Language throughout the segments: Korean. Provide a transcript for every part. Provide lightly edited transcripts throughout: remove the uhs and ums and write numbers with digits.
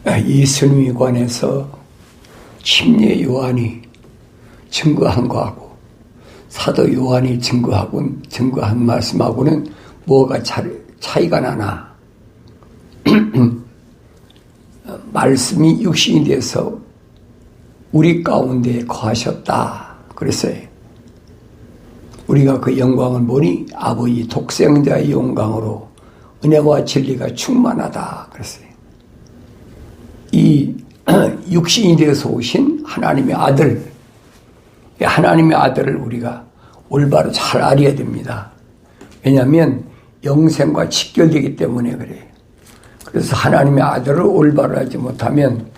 예수님에 관해서 침례 요한이 증거한 거하고 사도 요한이 증거한 말씀하고는 뭐가 차이가 나나? 말씀이 육신이 돼서 우리 가운데 거하셨다 그랬어요. 우리가 그 영광을 보니 아버지 독생자의 영광으로 은혜와 진리가 충만하다 그랬어요. 이 육신이 되어서 오신 하나님의 아들을 우리가 올바로 잘 알아야 됩니다. 왜냐하면 영생과 직결되기 때문에 그래요. 그래서 하나님의 아들을 올바로 알지 못하면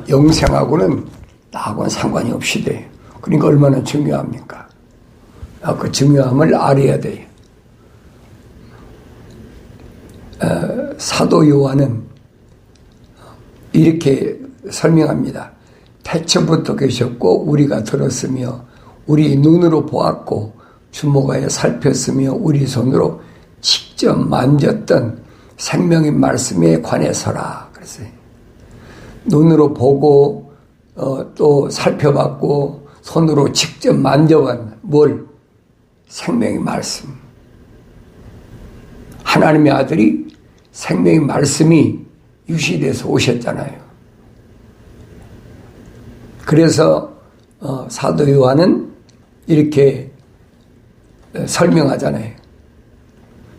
영생하고는 나하고는 상관이 없이 돼요. 그러니까 얼마나 중요합니까? 그 중요함을 알아야 돼요. 사도 요한은 이렇게 설명합니다. 태초부터 계셨고 우리가 들었으며 우리 눈으로 보았고 주목하여 살폈으며 우리 손으로 직접 만졌던 생명의 말씀에 관해서라 그랬어요. 눈으로 보고 또 살펴봤고 손으로 직접 만져본 뭘? 생명의 말씀. 하나님의 아들이 생명의 말씀이 유시돼서 오셨잖아요. 그래서 사도 요한은 이렇게 설명하잖아요.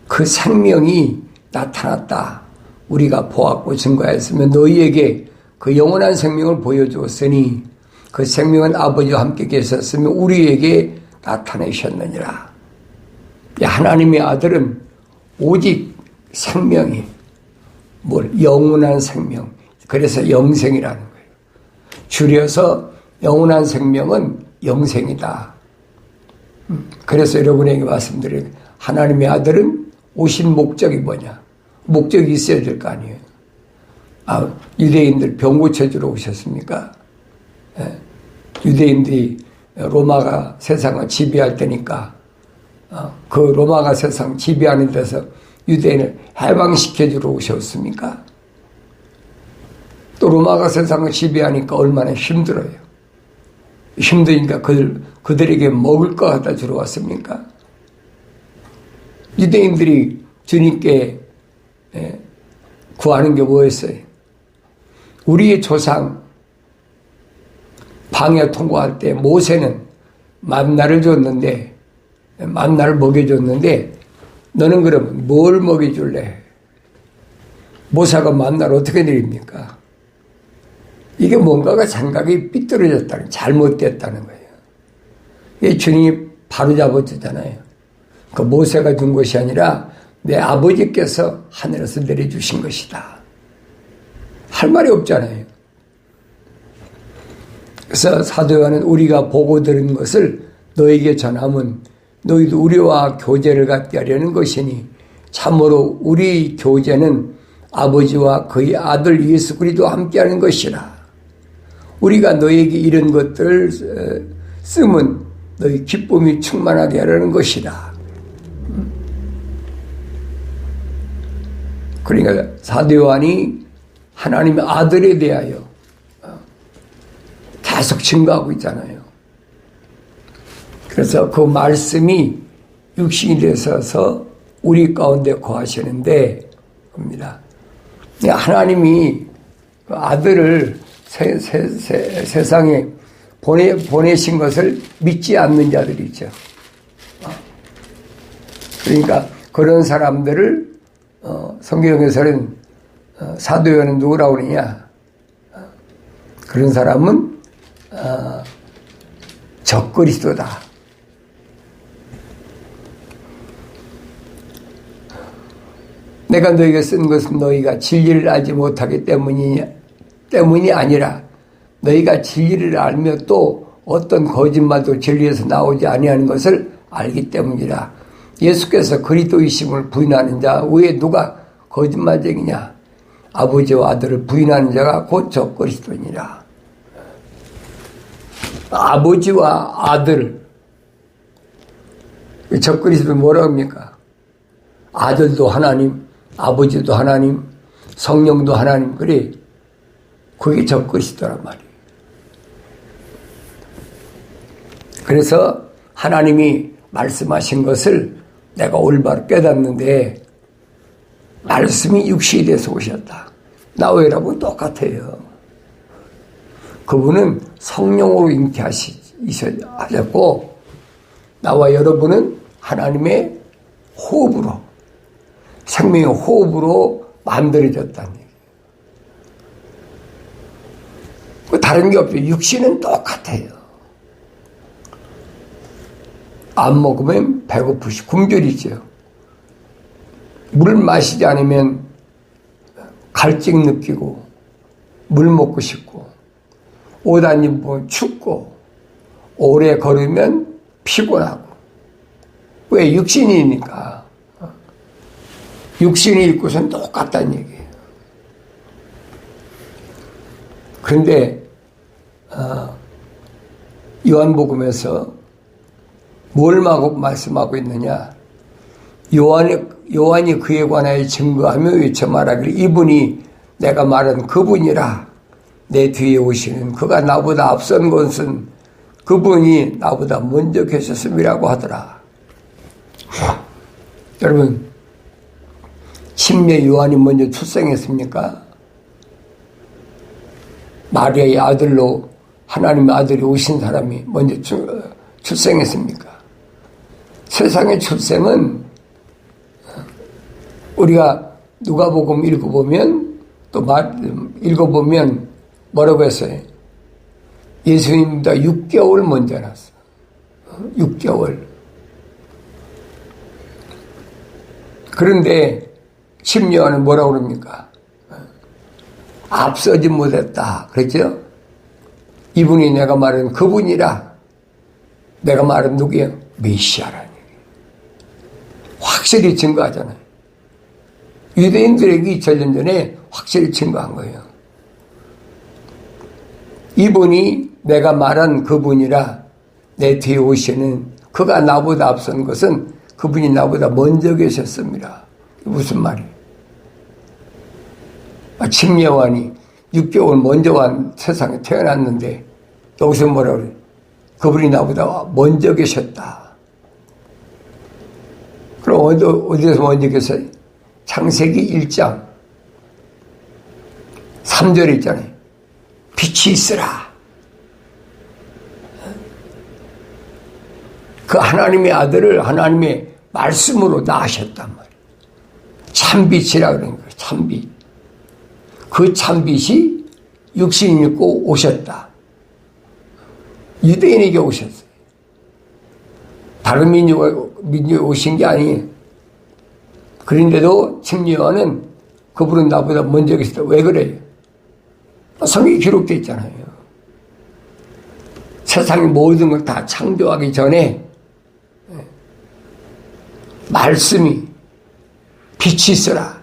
그 생명이 나타났다. 우리가 보았고 증거했으며 너희에게 그 영원한 생명을 보여주었으니 그 생명은 아버지와 함께 계셨으며 우리에게 나타내셨느니라. 하나님의 아들은 오직 생명이 영원한 생명. 그래서 영생이라는 거예요. 줄여서 영원한 생명은 영생이다. 그래서 여러분에게 말씀드려요. 하나님의 아들은 오신 목적이 뭐냐? 목적이 있어야 될 거 아니에요. 유대인들 병 고쳐주러 오셨습니까? 유대인들이 로마가 세상을 지배할 때니까 그 로마가 세상 지배하는 데서 유대인을 해방시켜주러 오셨습니까? 또 로마가 세상을 지배하니까 얼마나 힘들어요. 힘드니까 그들에게 먹을 거 갖다 주러 왔습니까? 유대인들이 주님께 구하는 게 뭐였어요? 우리의 조상 광야 통과할 때 모세는 만나를 줬는데 만나를 먹여줬는데 너는 그럼 뭘 먹여줄래? 모세가 만나를 어떻게 드립니까? 이게 뭔가가 생각이 삐뚤어졌다는, 잘못됐다는 거예요. 주님이 바로 잡아주잖아요. 그 모세가 준 것이 아니라 내 아버지께서 하늘에서 내려주신 것이다. 할 말이 없잖아요. 그래서 사도 요한은 우리가 보고 들은 것을 너에게 전하면 너희도 우리와 교제를 갖게 하려는 것이니 참으로 우리 교제는 아버지와 그의 아들 예수 그리스도와 함께하는 것이라. 우리가 너에게 이런 것들을 쓰면 너희 기쁨이 충만하게 하려는 것이라. 그러니까 사도 요한이 하나님의 아들에 대하여 계속 증거하고 있잖아요. 그래서 그 말씀이 육신이 되셔서 우리 가운데 거하시는데 겁니다. 하나님이 그 아들을 세상에 보내신 것을 믿지 않는 자들이 있죠. 그러니까 그런 사람들을 성경에서는 사도 요한은 누구라고 그러냐? 그런 사람은 적그리스도다. 내가 너희에게 쓴 것은 너희가 진리를 알지 못하기 때문이 아니라 너희가 진리를 알며 또 어떤 거짓말도 진리에서 나오지 아니하는 것을 알기 때문이라. 예수께서 그리스도이심을 부인하는 자 외에 누가 거짓말쟁이냐? 아버지와 아들을 부인하는 자가 곧 적그리스도니라. 아버지와 아들, 적그리스도는 뭐라고 합니까? 아들도 하나님, 아버지도 하나님, 성령도 하나님, 그래. 그게 저 것이더란 말이에요. 그래서 하나님이 말씀하신 것을 내가 올바로 깨닫는데 말씀이 육신이 돼서 오셨다. 나와 여러분 똑같아요. 그분은 성령으로 잉태하셨고 나와 여러분은 하나님의 호흡으로, 생명의 호흡으로 만들어졌다는 얘기예요. 다른 게 없어요. 육신은 똑같아요. 안 먹으면 배고프시 굶주리죠. 물 마시지 않으면 갈증 느끼고 물 먹고 싶고 옷 안 입으면 춥고 오래 걸으면 피곤하고. 왜? 육신이니까. 육신이 있고선 똑같다는 얘기예요. 그런데 요한복음에서 뭘 말씀하고 있느냐? 요한이 그에 관하여 증거하며 외쳐 말하기를 이분이 내가 말한 그분이라. 내 뒤에 오시는 그가 나보다 앞선 것은 그분이 나보다 먼저 계셨음이라고 하더라. 여러분, 침례 요한이 먼저 출생했습니까? 마리아의 아들로 하나님의 아들이 오신 사람이 먼저 출생했습니까? 세상의 출생은 우리가 누가복음 읽어보면 읽어보면 뭐라고 했어요? 예수님보다 6개월 먼저 났어. 6개월. 그런데 침례요한은 뭐라고 그럽니까? 앞서지 못했다. 그랬죠? 이분이 내가 말한 그분이라. 내가 말한 누구예요? 메시아라는 얘기예요. 확실히 증거하잖아요. 유대인들에게 2000년 전에 확실히 증거한 거예요. 이분이 내가 말한 그분이라. 내 뒤에 오시는 그가 나보다 앞선 것은 그분이 나보다 먼저 계셨습니다. 무슨 말이에요? 침례요한이 6개월 먼저 세상에 태어났는데 여기서 뭐라 그래요? 그분이 나보다 먼저 계셨다. 그럼 어디서 먼저 계세요? 창세기 1장 3절에 있잖아요. 빛이 있으라. 그 하나님의 아들을 하나님의 말씀으로 낳으셨단 말이에요. 참빛이라 그러는 거예요. 참빛. 그 참빛이 육신을 입고 오셨다. 유대인에게 오셨어요. 다른 민족에 오신 게 아니에요. 그런데도 침례요한은 그분은 나보다 먼저 계시다. 왜 그래요? 성경에 기록되어 있잖아요. 세상의 모든 걸 다 창조하기 전에 말씀이 빛이 있어라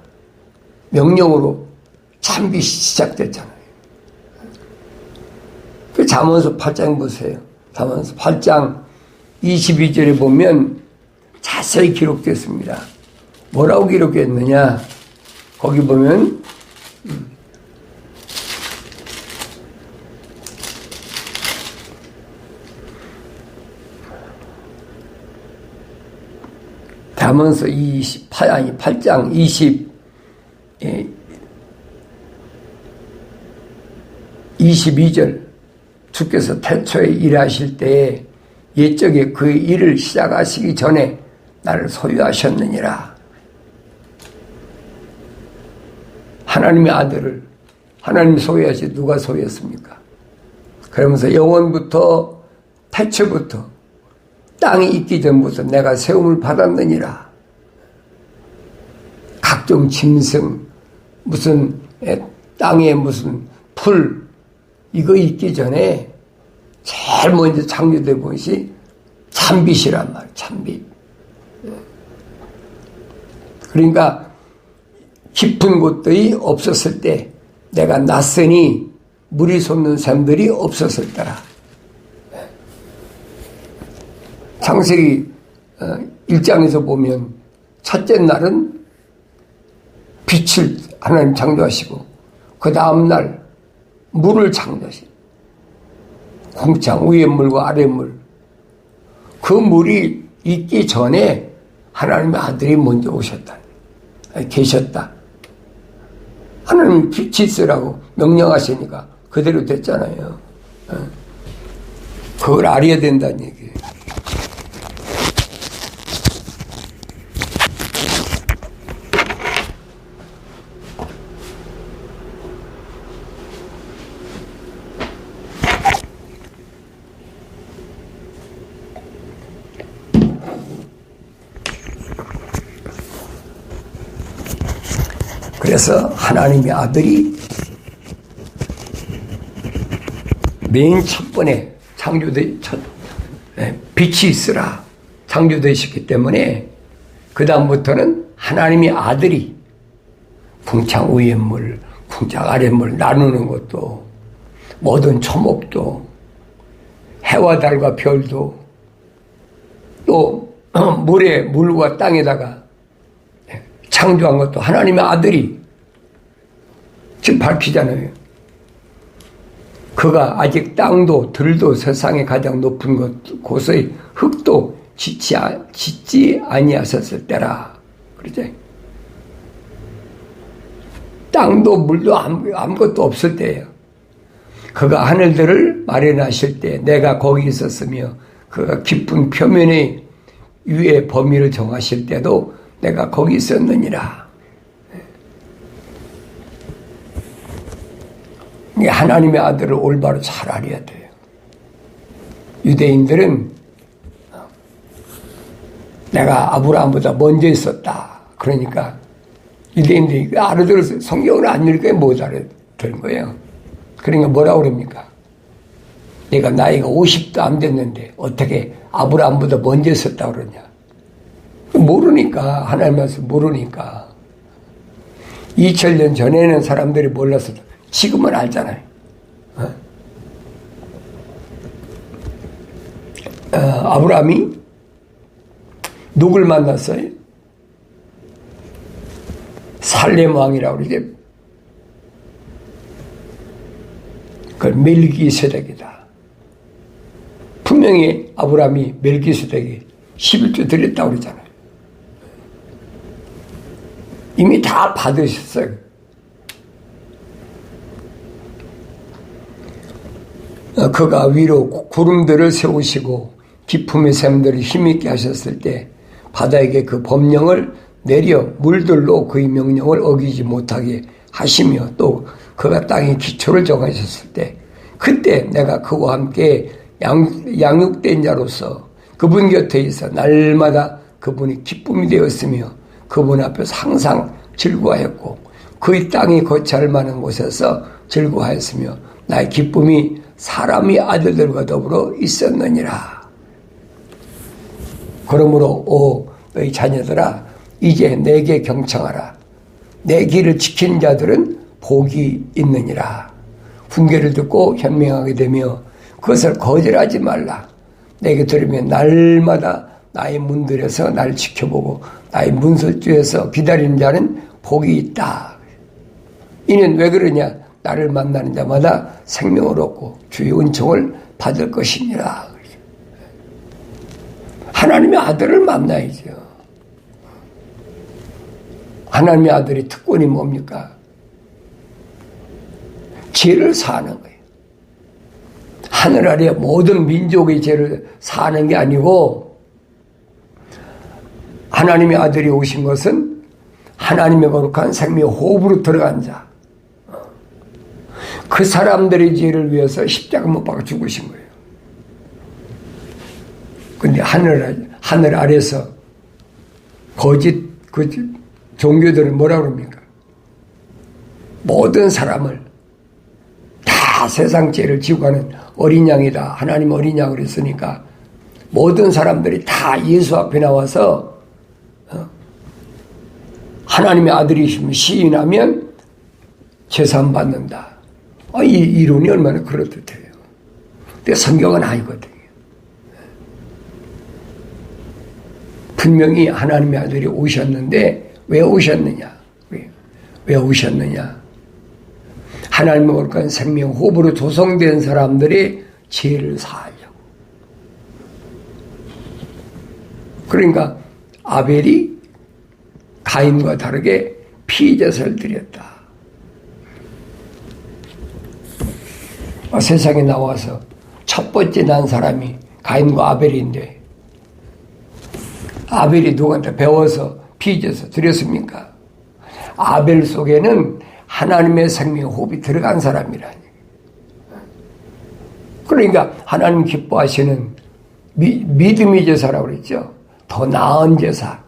명령으로 참빛이 시작됐잖아요. 그 잠언서 8장 보세요. 잠언서 8장 22절에 보면 자세히 기록됐습니다. 뭐라고 기록했느냐? 거기 보면 잠언서 8장 22절 주께서 태초에 일하실 때에 옛적에 그 일을 시작하시기 전에 나를 소유하셨느니라. 하나님의 아들을 하나님이 소유하시 누가 소유했습니까? 그러면서 영원부터 태초부터 땅이 있기 전부터 내가 세움을 받았느니라. 각종 짐승 무슨 땅에 무슨 풀 이거 있기 전에 제일 먼저 창조된 것이 참빛이란 말이에요. 참빛. 그러니까 깊은 곳들이 없었을 때 내가 낯서니 물이 솟는 샘들이 없었을 때라. 창세기 1장에서 보면 첫째 날은 빛을 하나님 창조하시고 그 다음날 물을 창조하시고 궁창 위의 물과 아래 물, 그 물이 있기 전에 하나님의 아들이 먼저 오셨다. 계셨다. 하나님 빛이 있으라고 명령하시니까 그대로 됐잖아요. 그걸 알아야 된다는 얘기예요. 그래서 하나님의 아들이 맨 첫 번에 빛이 있으라 창조되셨기 때문에 그 다음부터는 하나님의 아들이 궁창 위의 물, 궁창 아래 물 나누는 것도, 모든 초목도, 해와 달과 별도, 또 물과 땅에다가 창조한 것도 하나님의 아들이 지금 밝히잖아요. 그가 아직 땅도 들도 세상에 가장 높은 곳의 흙도 짓지 아니하셨을 때라. 그러지? 땅도 물도 아무것도 없을 때예요. 그가 하늘들을 마련하실 때 내가 거기 있었으며 그가 깊은 표면의 위의 범위를 정하실 때도 내가 거기 있었느니라. 하나님의 아들을 올바로 잘 알아야 돼요. 유대인들은 내가 아브라함보다 먼저 있었다. 그러니까 유대인들이 알아들어서 성경을 안 읽으니까 못 알아듣는 거예요. 그러니까 뭐라고 그럽니까? 내가 나이가 50도 안 됐는데 어떻게 아브라함보다 먼저 있었다 그러냐. 모르니까, 하나님 말씀 모르니까. 2000년 전에는 사람들이 몰라서 지금은 알잖아요. 아브라함이 누굴 만났어요? 살렘 왕이라고 그러지. 그걸 멜기세덱이다. 분명히 아브라함이 멜기세덱이 11조 드렸다고 그러잖아요. 이미 다 받으셨어요. 그가 위로 구름들을 세우시고 기품의 샘들을 힘있게 하셨을 때 바다에게 그 법령을 내려 물들로 그의 명령을 어기지 못하게 하시며 또 그가 땅에 기초를 정하셨을 때 그때 내가 그와 함께 양육된 자로서 그분 곁에 있어 날마다 그분이 기쁨이 되었으며 그분 앞에서 항상 즐거워하였고 그의 땅이 거처할 만한 곳에서 즐거워하였으며 나의 기쁨이 사람의 아들들과 더불어 있었느니라. 그러므로 너희 자녀들아 이제 내게 경청하라. 내 길을 지키는 자들은 복이 있느니라. 훈계를 듣고 현명하게 되며 그것을 거절하지 말라. 내게 들으면 날마다 나의 문들에서 나를 지켜보고 나의 문설주에서 기다리는 자는 복이 있다. 이는 왜 그러냐? 나를 만나는 자마다 생명을 얻고 주의 은총을 받을 것이니라. 하나님의 아들을 만나야죠. 하나님의 아들의 특권이 뭡니까? 죄를 사하는 거예요. 하늘 아래 모든 민족의 죄를 사하는 게 아니고 하나님의 아들이 오신 것은 하나님의 거룩한 생명의 호흡으로 들어간 자, 그 사람들의 죄를 위해서 십자가 못 박아 죽으신 거예요. 근데 하늘 아래서 거짓 종교들은 뭐라 그럽니까? 모든 사람을 다 세상 죄를 지고 가는 어린 양이다. 하나님 어린 양을 했으니까 모든 사람들이 다 예수 앞에 나와서 하나님의 아들이시면 시인하면 제사함 받는다. 이 이론이 얼마나 그럴듯해요. 근데 성경은 아니거든요. 분명히 하나님의 아들이 오셨는데 왜 오셨느냐? 왜 오셨느냐? 하나님의 거룩한 생명 호흡으로 조성된 사람들이 죄를 사하려고. 그러니까 아벨이 가인과 다르게 피제사를 드렸다. 세상에 나와서 첫 번째 난 사람이 가인과 아벨인데 아벨이 누구한테 배워서 피제사 드렸습니까? 아벨 속에는 하나님의 생명 호흡이 들어간 사람이라니. 그러니까 하나님 기뻐하시는 믿음의 제사라고 그랬죠. 더 나은 제사.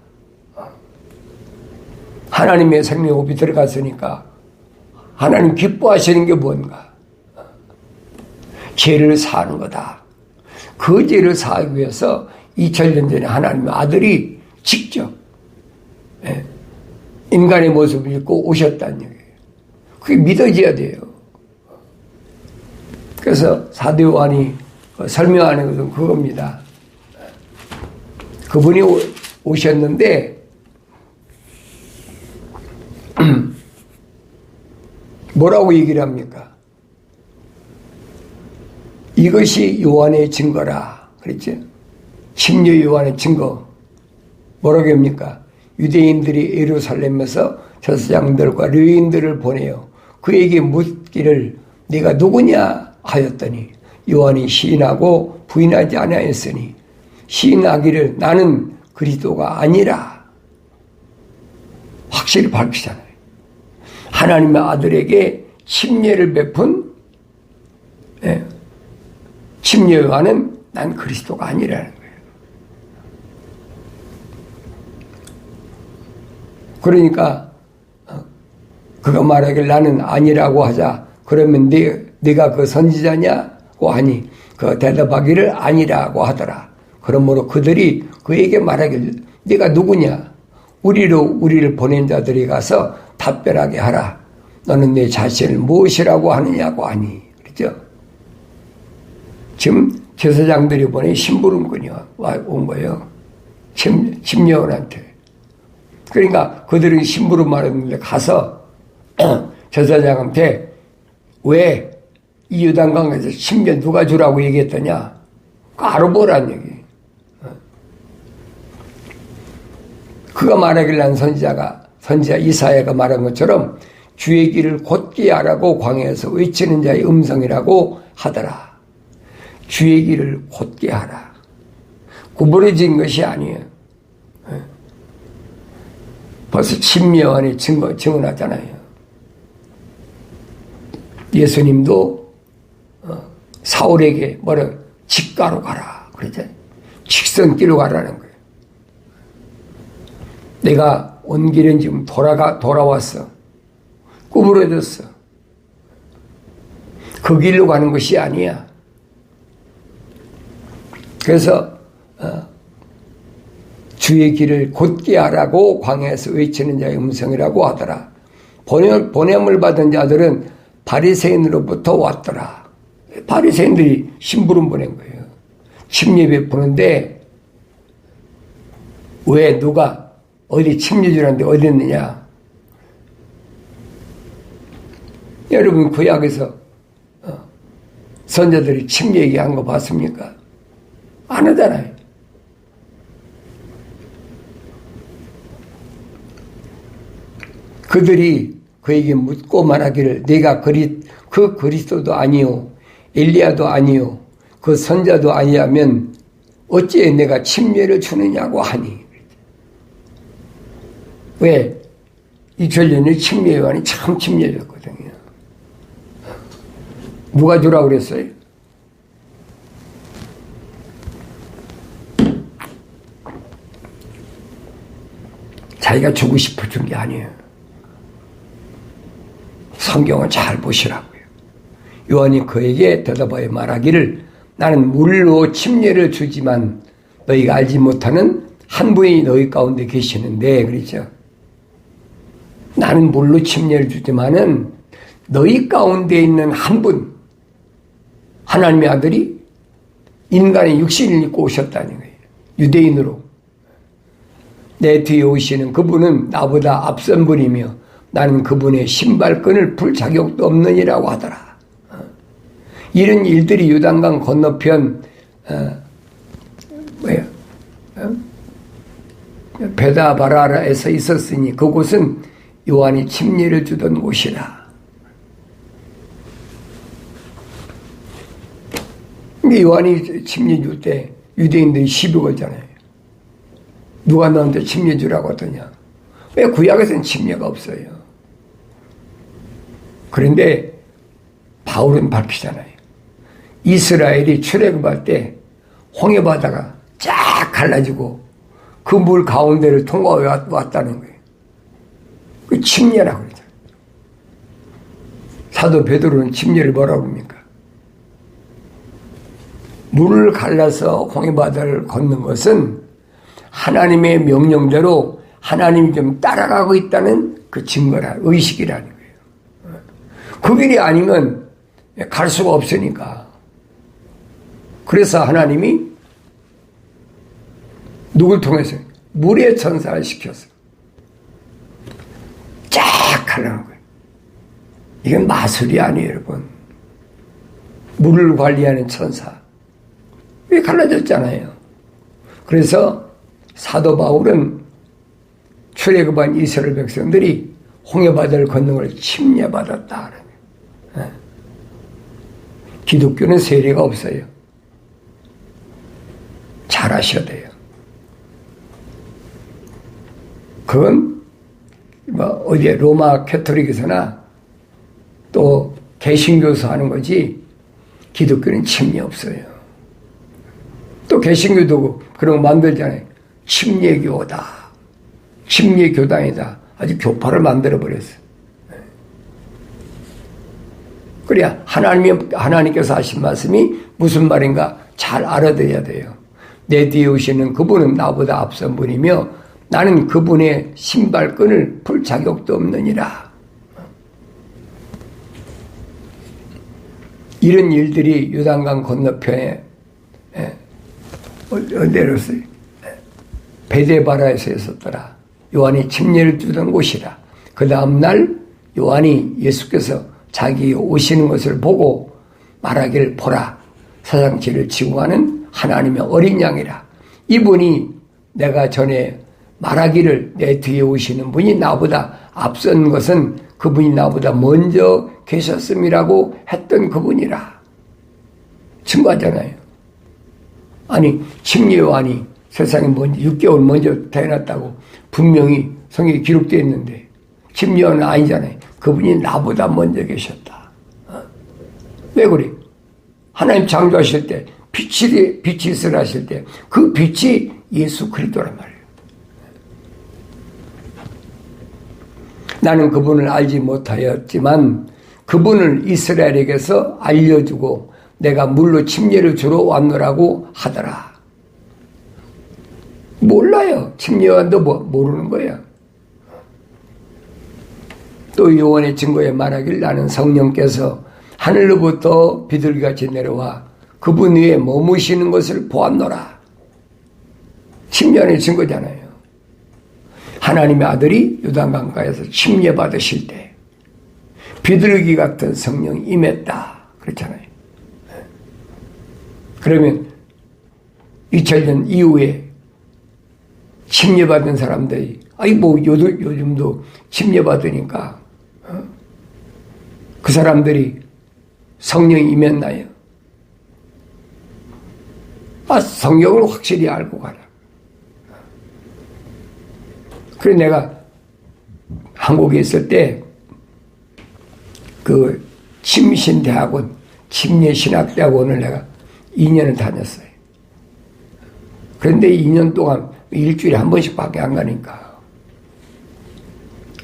하나님의 생명 호흡이 들어갔으니까 하나님 기뻐하시는 게 뭔가? 죄를 사하는 거다. 그 죄를 사하기 위해서 2000년 전에 하나님의 아들이 직접 인간의 모습을 입고 오셨다는 얘기예요. 그게 믿어져야 돼요. 그래서 사도 요한이 설명하는 것은 그겁니다. 그분이 오셨는데 뭐라고 얘기를 합니까? 이것이 요한의 증거라 그랬죠. 심려 요한의 증거. 뭐라고 합니까? 유대인들이 예루살렘에서 제사장들과 레위인들을 보내어 그에게 묻기를 네가 누구냐 하였더니 요한이 시인하고 부인하지 아니하였으니 시인하기를 나는 그리스도가 아니라 확실히 밝히잖아요. 하나님의 아들에게 침례를 베푼 침례 요한은 난 그리스도가 아니라는 거예요. 그러니까 그가 말하길 나는 아니라고 하자. 그러면 네가 그 선지자냐고 하니 그 대답하기를 아니라고 하더라. 그러므로 그들이 그에게 말하길 네가 누구냐? 우리를 보낸 자들이 가서 답변하게 하라. 너는 내 자신을 무엇이라고 하느냐고 하니. 그렇죠? 지금 제사장들이 보낸 심부름꾼이 온 거예요. 심려원한테. 그러니까 그들이 심부름하는데 가서 제사장한테 왜 이 요단강에서 심려 누가 주라고 얘기했더냐? 알아보란 얘기. 그가 말하길 난 선지자 이사야가 말한 것처럼 주의 길을 곧게 하라고 광야에서 외치는 자의 음성이라고 하더라. 주의 길을 곧게 하라. 구부러진 것이 아니에요. 벌써 심려원이 증언하잖아요. 예수님도 사울에게 직가로 가라 그러죠. 직선길로 가라는 거예요. 내가 온 길은 지금 돌아왔어. 구부러졌어. 그 길로 가는 것이 아니야. 그래서 주의 길을 곧게 하라고 광야에서 외치는 자의 음성이라고 하더라. 보냄을 받은 자들은 바리새인으로부터 왔더라. 바리새인들이 심부름 보낸 거예요. 침례 베푸는데 왜 누가 어디 침례 주라는데 어디 있느냐? 여러분 구약에서 선자들이 침례 얘기한 거 봤습니까? 안 하잖아요. 그들이 그에게 묻고 말하기를 내가 그 그리스도도 아니요 엘리야도 아니요 그 선자도 아니하면 어찌 내가 침례를 주느냐고 하니. 왜? 2000년에 침례 요한이 참 침례 줬거든요. 누가 주라고 그랬어요? 자기가 주고 싶어 준 게 아니에요. 성경을 잘 보시라고요. 요한이 그에게 대답하여 말하기를 나는 물로 침례를 주지만 너희가 알지 못하는 한 분이 너희 가운데 계시는데 그렇죠. 나는 물로 침례를 주지만은 너희 가운데 있는 한 분, 하나님의 아들이 인간의 육신을 입고 오셨다는 거예요. 유대인으로. 내 뒤에 오시는 그분은 나보다 앞선 분이며 나는 그분의 신발끈을 풀 자격도 없느니라고 하더라. 이런 일들이 요단강 건너편 베다바라에서 있었으니 그곳은 요한이 침례를 주던 곳이라. 요한이 침례 줄 때 유대인들이 시비 걸잖아요. 누가 너한테 침례 주라고 하더냐. 왜 구약에서는 침례가 없어요. 그런데 바울은 밝히잖아요. 이스라엘이 출애굽할 때 홍해바다가 쫙 갈라지고 그 물 가운데를 통과해 왔다는 거예요. 그 침례라고 그러죠. 사도 베드로는 침례를 뭐라고 합니까? 물을 갈라서 홍해바다를 걷는 것은 하나님의 명령대로 하나님이 좀 따라가고 있다는 그 증거라, 의식이라는 거예요. 그 길이 아니면 갈 수가 없으니까. 그래서 하나님이 누굴 통해서? 물의 천사를 시켜서 쫙 가려는 거예요. 이건 마술이 아니에요, 여러분. 물을 관리하는 천사. 왜 갈라졌잖아요. 그래서 사도 바울은 출애굽한 이스라엘 백성들이 홍해바다를 걷는 걸 침례받았다. 기독교는 세례가 없어요. 잘 아셔야 돼요. 그건 어디에 로마 캐토릭에서나 또 개신교에서 하는 거지 기독교는 침례 없어요. 또 개신교도 그런 거 만들잖아요. 침례교다. 침례교단이다. 아주 교파를 만들어버렸어요. 그래야 하나님께서 하신 말씀이 무슨 말인가 잘 알아들어야 돼요. 내 뒤에 오시는 그분은 나보다 앞선 분이며 나는 그분의 신발끈을 풀 자격도 없느니라. 이런 일들이 요단강 건너편에 어디로서요? 베데바라에서 있었더라. 요한이 침례를 주던 곳이라. 그 다음날 요한이 예수께서 자기 오시는 것을 보고 말하기를 보라. 사장치를 지고 가는 하나님의 어린 양이라. 이분이 내가 전에 말하기를 내 뒤에 오시는 분이 나보다 앞선 것은 그분이 나보다 먼저 계셨음이라고 했던 그분이라. 증거하잖아요. 아니 침례 요한이 세상에 먼저 6개월 먼저 태어났다고 분명히 성경에 기록되어 있는데 침례 요한은 아니잖아요. 그분이 나보다 먼저 계셨다. 왜 그래? 하나님 창조하실 때 빛이 있으라 하실 때 그 빛이 예수 그리스도란 말이에요. 나는 그분을 알지 못하였지만 그분을 이스라엘에게서 알려주고 내가 물로 침례를 주러 왔노라고 하더라. 몰라요. 침례 요한도 모르는 거야. 또 요한의 증거에 말하길 나는 성령께서 하늘로부터 비둘기같이 내려와 그분 위에 머무시는 것을 보았노라. 침례의 증거잖아요. 하나님의 아들이 요단강가에서 침례받으실 때 비둘기 같은 성령이 임했다. 그렇잖아요. 그러면 2000년 이후에 침례받은 사람들이 요즘도 침례받으니까 그 사람들이 성령이 임했나요? 성경을 확실히 알고 가라. 그래 내가 한국에 있을 때 그 침신대학원, 침례신학대학원을 내가 2년을 다녔어요. 그런데 2년 동안 일주일에 한 번씩밖에 안 가니까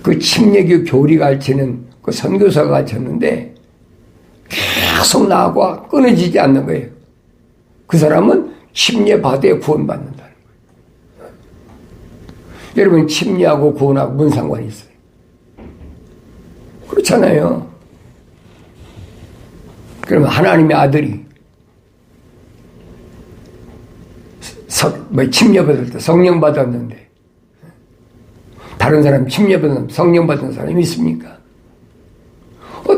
그 침례교 교리 가르치는 그 선교사가 가르쳤는데 계속 나하고 끊어지지 않는 거예요. 그 사람은 침례받아야 구원받는다는 거예요. 여러분 침례하고 구원하고 무슨 상관이 있어요? 그렇잖아요. 그러면 하나님의 아들이 침례 받을 때 성령 받았는데 다른 사람 침례받은 성령 받은 사람이 있습니까?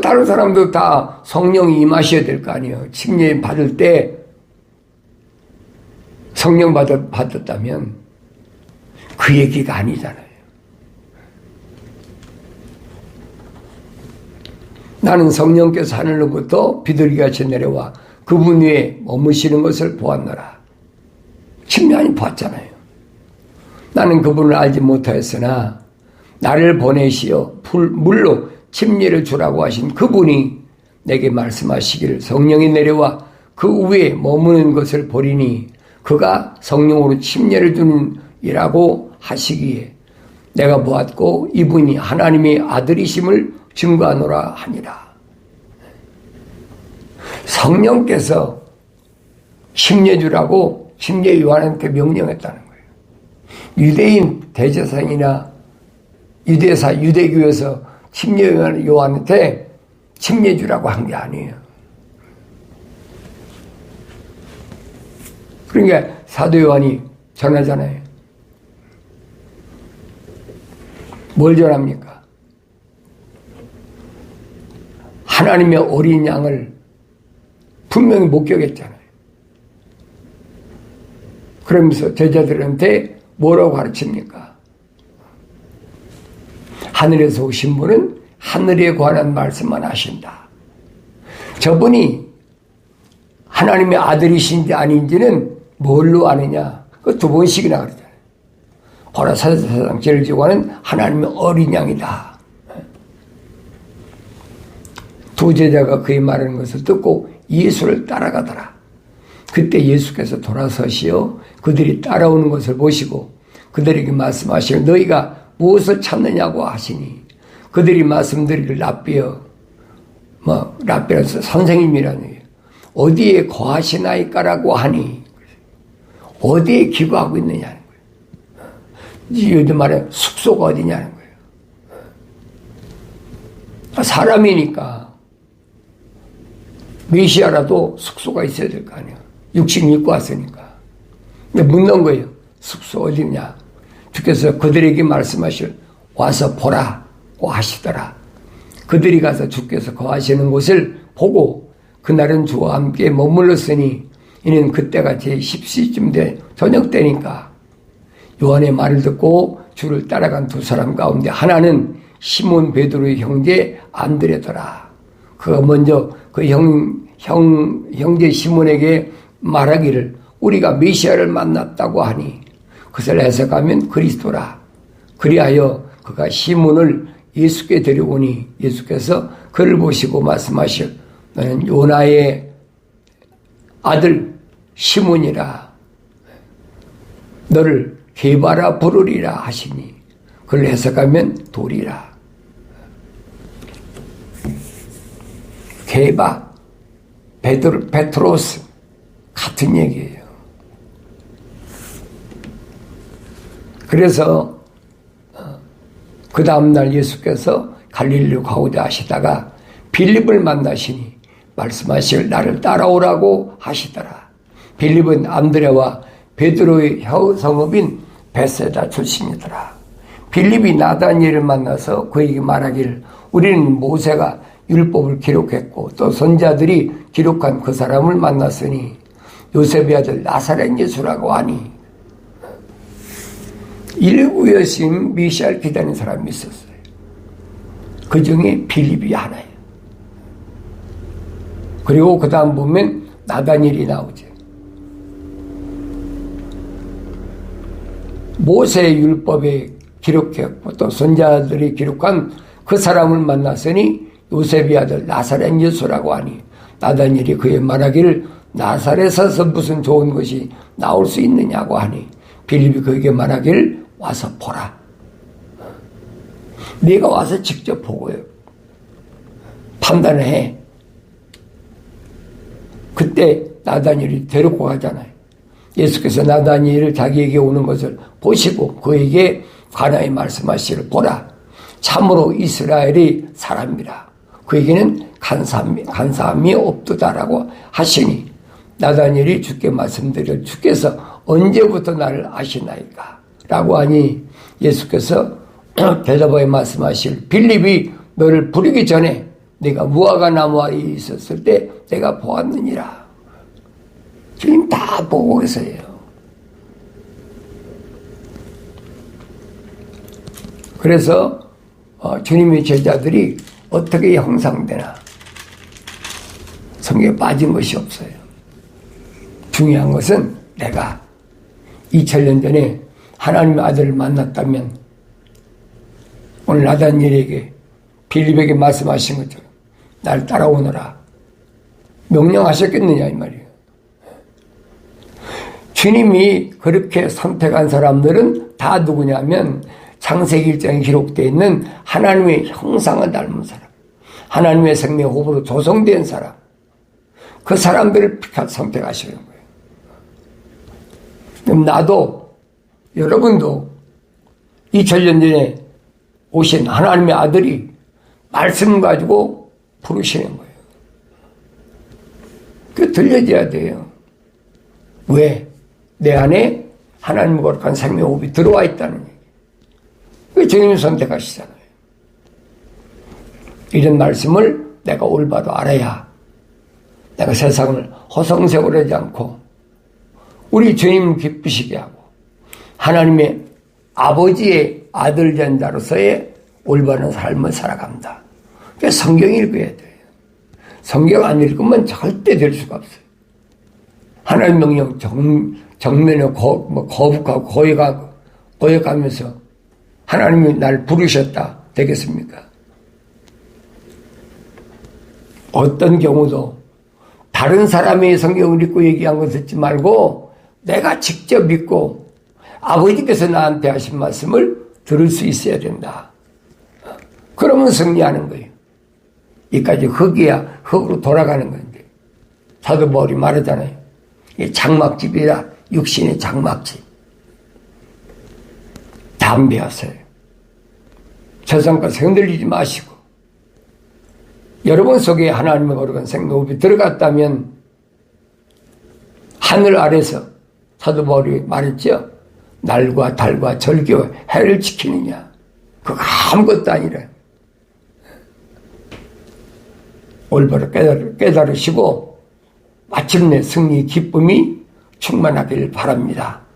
다른 사람도 다 성령이 임하셔야 될 거 아니에요. 침례 받을 때 성령 받았다면 그 얘기가 아니잖아요. 나는 성령께서 하늘로부터 비둘기같이 내려와 그분 위에 머무시는 것을 보았노라. 침례하니 봤잖아요. 나는 그분을 알지 못하였으나 나를 보내시어 물로 침례를 주라고 하신 그분이 내게 말씀하시기를 성령이 내려와 그 위에 머무는 것을 보리니 그가 성령으로 침례를 주는 이라고 하시기에 내가 보았고 이분이 하나님의 아들이심을 증거하노라 하니라. 성령께서 침례 주라고 침례 요한한테 명령했다는 거예요. 유대인 대제사장이나 유대교에서 침례 요한한테 침례 주라고 한 게 아니에요. 그러니까 사도 요한이 전하잖아요. 뭘 전합니까? 하나님의 어린 양을 분명히 목격했잖아요. 그러면서 제자들한테 뭐라고 가르칩니까? 하늘에서 오신 분은 하늘에 관한 말씀만 하신다. 저분이 하나님의 아들이신지 아닌지는 뭘로 아느냐? 그 두 번씩이나 그러잖아요. 보라 사자상 죄를 지고 하는 하나님의 어린 양이다. 두 제자가 그의 말하는 것을 듣고 예수를 따라가더라. 그때 예수께서 돌아서시어 그들이 따라오는 것을 보시고 그들에게 말씀하시고 너희가 무엇을 찾느냐고 하시니 그들이 말씀드리길 랍비라서 선생님이라는 얘기예요. 어디에 거하시나이까라고 하니 어디에 기거하고 있느냐는 거예요. 요즘 말에 숙소가 어디냐는 거예요. 사람이니까 메시아라도 숙소가 있어야 될 거 아니에요. 육신 입고 왔으니까. 근데 묻는 거예요. 숙소 어디냐? 주께서 그들에게 말씀하실 와서 보라고 하시더라. 그들이 가서 주께서 거하시는 곳을 보고 그날은 주와 함께 머물렀으니 이는 그때가 제10시쯤 돼 저녁 때니까 요한의 말을 듣고 주를 따라간 두 사람 가운데 하나는 시몬 베드로의 형제 안드레더라. 그가 먼저 그 형제 시몬에게 말하기를 우리가 메시아를 만났다고 하니 그것을 해석하면 그리스도라. 그리하여 그가 시몬을 예수께 데려오니 예수께서 그를 보시고 말씀하시오. 너는 요나의 아들 시몬이라. 너를 게바라 부르리라 하시니 그걸 해석하면 돌이라. 게바, 베트로스 같은 얘기예요. 그래서 그 다음날 예수께서 갈릴리로 가고자 하시다가 빌립을 만나시니 말씀하실 나를 따라오라고 하시더라. 빌립은 안드레와 베드로의 성읍인 베세다 출신이더라. 빌립이 나다니엘을 만나서 그에게 말하기를 우리는 모세가 율법을 기록했고 또 선자들이 기록한 그 사람을 만났으니 요셉의 아들 나사렛 예수라고 하니 일부 여신 메시아를 기다리는 사람이 있었어요. 그 중에 빌립이 하나예요. 그리고 그 다음 보면 나다니엘이 나오죠. 모세의 율법에 기록했고 또 선자들이 기록한 그 사람을 만났으니 요셉의 아들 나사렛 예수라고 하니 나다니엘이 그의 말하기를 나사렛에서 무슨 좋은 것이 나올 수 있느냐고 하니 빌립이 그에게 말하기를 와서 보라. 네가 와서 직접 보고 판단을 해. 그때 나다니엘이 데리고 가잖아요. 예수께서 나다니엘을 자기에게 오는 것을 보시고 그에게 관하에 말씀하시기를 보라. 참으로 이스라엘의 사람이라. 그에게는 간사함이 없도다라고 하시니 나다니엘이 주께 말씀드릴 주께서 언제부터 나를 아시나이까? 라고 하니 예수께서 대답하여 말씀하실 빌립이 너를 부르기 전에 내가 무화과 나무 아래에 있었을 때 내가 보았느니라. 주님 다 보고 계세요. 그래서 주님의 제자들이 어떻게 형상되나 성경에 빠진 것이 없어요. 중요한 것은 내가 2000년 전에 하나님의 아들을 만났다면 오늘 나다니엘에게 빌립에게 말씀하신 것처럼 날 따라오너라 명령하셨겠느냐 이 말이에요. 주님이 그렇게 선택한 사람들은 다 누구냐면 창세기 1장에 기록되어 있는 하나님의 형상을 닮은 사람, 하나님의 생명 호흡으로 조성된 사람, 그 사람들을 선택하시는 거예요. 그럼 나도 여러분도 2000년 전에 오신 하나님의 아들이 말씀 가지고 부르시는 거예요. 그 들려줘야 돼요. 왜? 내 안에 하나님의 거룩한 생명 호흡이 들어와 있다는 얘기예요. 그 주님이 선택하시잖아요. 이런 말씀을 내가 올바로 알아야 내가 세상을 허송세월하지 하지 않고 우리 주님 기쁘시게 하고 하나님의 아버지의 아들 된 자로서의 올바른 삶을 살아갑니다. 그래서 성경 읽어야 돼요. 성경 안 읽으면 절대 될 수가 없어요. 하나님 명령 정면에 거북하고 거역하면서 하나님이 날 부르셨다 되겠습니까? 어떤 경우도 다른 사람의 성경을 읽고 얘기한 거 듣지 말고 내가 직접 믿고 아버지께서 나한테 하신 말씀을 들을 수 있어야 된다. 그러면 승리하는 거예요. 이까지 흙이야 흙으로 돌아가는 건데 사도 바울이 말하잖아요. 장막집이라 육신의 장막집. 담대하세요. 세상과 흔들리지 마시고 여러분 속에 하나님의 거룩한 생명호흡이 들어갔다면 하늘 아래서 사도 바울이 말했죠. 날과 달과 절기와 해를 지키느냐. 그거 아무것도 아니라 올바로 깨달으시고 마침내 승리 기쁨이 충만하길 바랍니다.